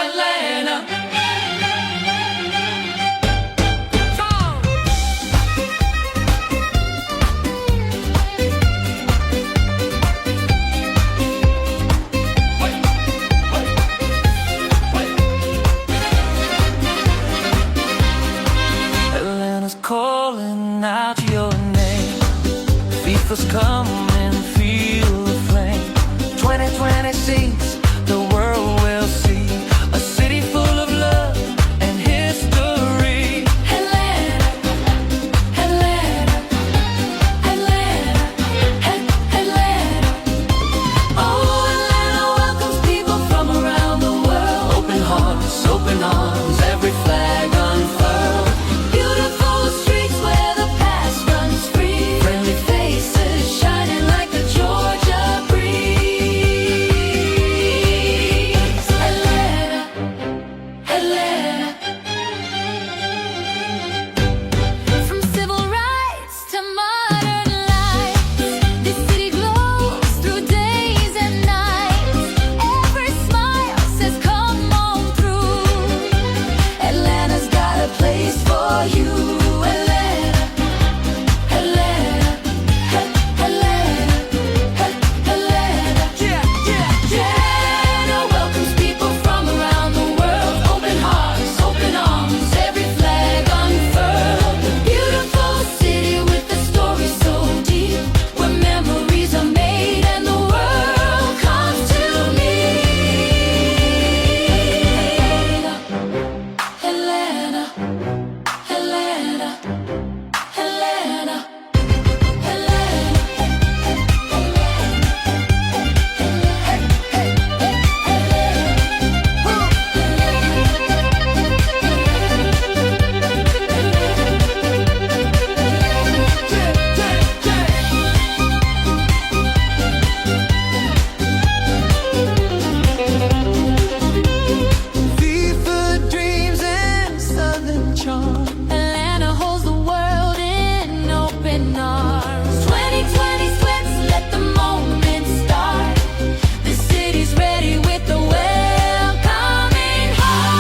Atlanta. Atlanta's calling out your name. FIFA's coming, feel the flame. 2026, the world will see a city full of love and history. Atlanta, Atlanta, Atlanta, Atlanta. Oh, Atlanta welcomes people from around the world. Open hearts, open arms, every flag unfurled. Beautiful streets where the past runs free. Friendly faces shining like the Georgia breeze. Atlanta, Atlanta. From civil rights to modern life, this city glows through days and nights. Every smile says come on through. Atlanta's got a place for you. Atlanta, Atlanta, Atlanta, Atlanta. Yeah, yeah, yeah. Welcomes people from around the world. Open hearts, open arms, every flag unfurled. A beautiful city with a story so deep, where memories are made and the world comes to meet. Atlanta, Atlanta, Atlanta, FIFA dreams and southern charm. Atlanta holds the world in open arms. 2026, let the moment start. The city's ready with the welcoming heart.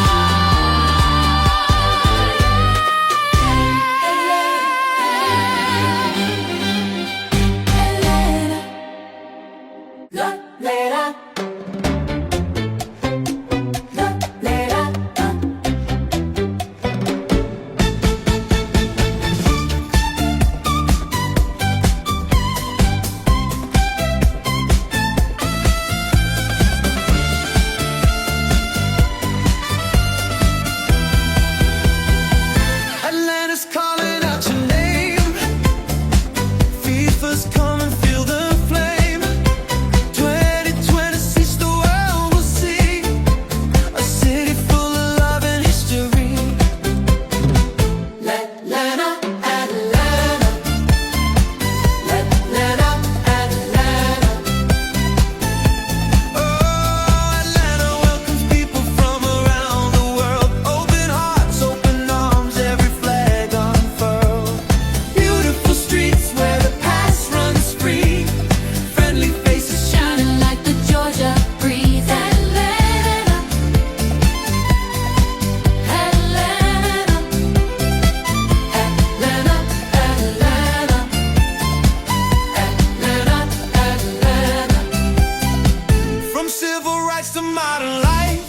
Atlanta, Atlanta's calling out your name. FIFA's come and feel the flame. 2026, the world will see a city full of love and history. Atlanta, Atlanta, Atlanta, Atlanta. Oh, Atlanta welcomes people from around the world. Open hearts, open arms, every flag unfurled. Beautiful streets where the past runs free. Friendly faces shining like the Georgia breeze. Atlanta, Atlanta, Atlanta, Atlanta, Atlanta. From civil rights to modern life,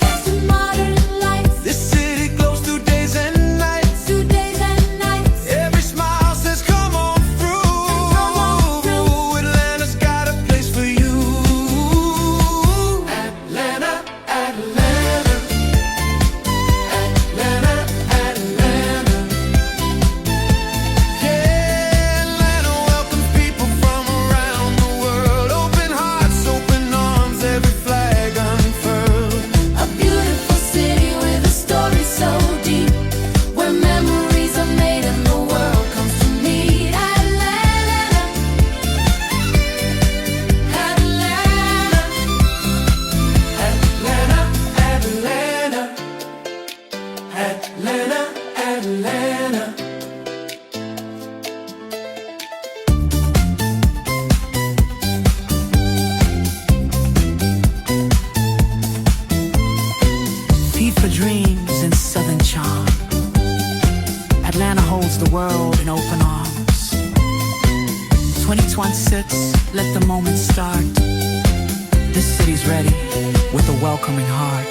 this city glows through days and nights. Every smile says come on through. Atlanta's got a place for you. Atlanta, Atlanta, Atlanta, Atlanta. Yeah, Atlanta welcomes people from around the world. Open hearts, open arms, every flag unfurled. A dreams and southern charm. Atlanta holds the world in open arms. 2026, let the moment start. This city's ready with a welcoming heart.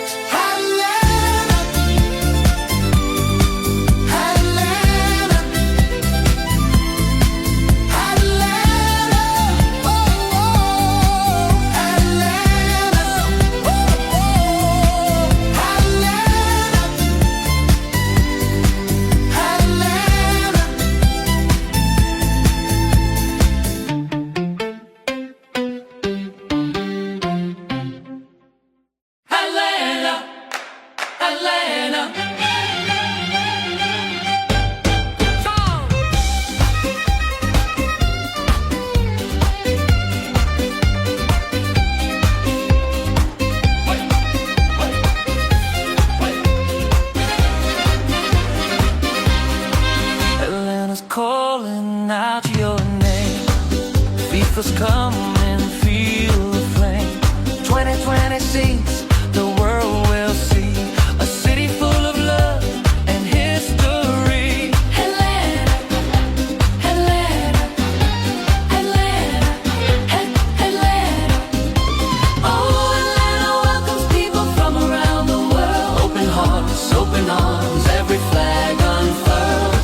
Calling out your name, FIFA's coming, feel the flame. 2026, the world will see a city full of love and history. Atlanta, Atlanta, Atlanta, Atlanta. Oh, Atlanta welcomes people from around the world. Open hearts, open arms, every flag unfurled.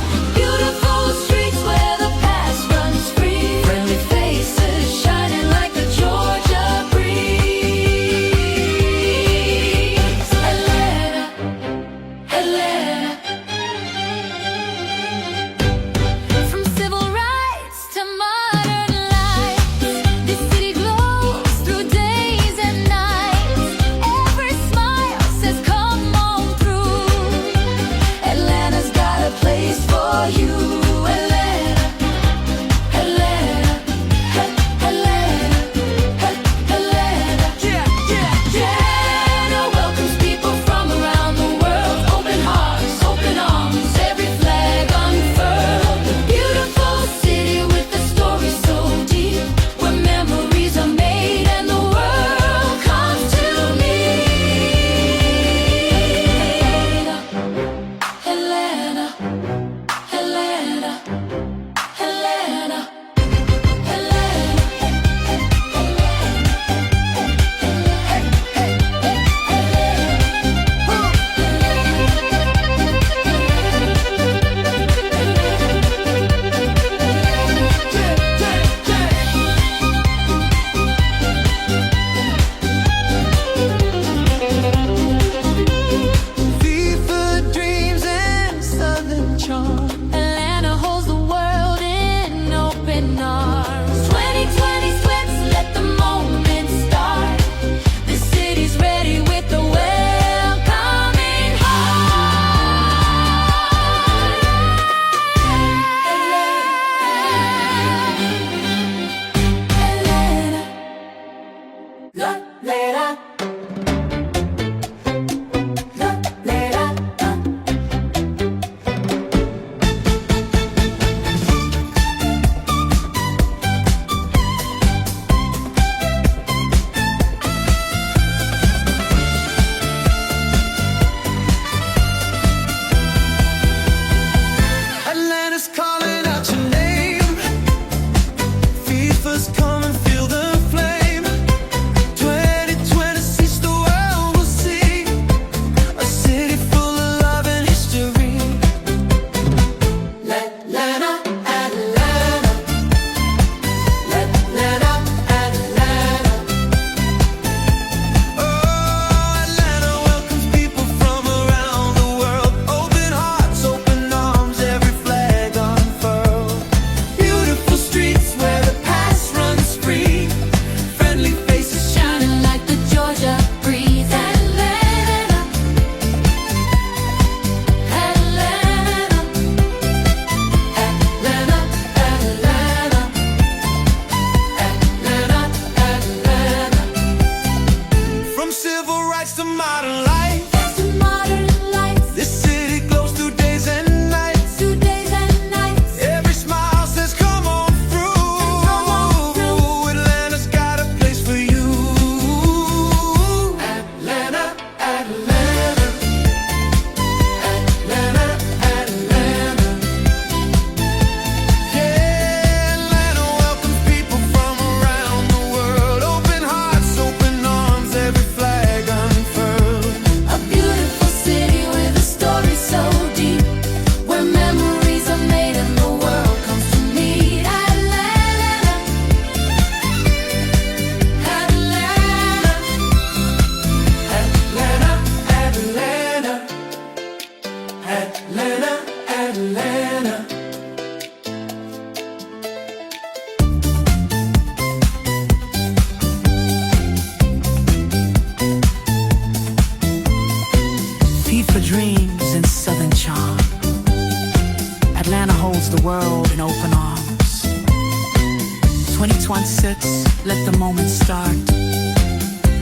Each one sits, let the moment start.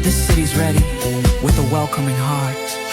This city's ready with a welcoming heart.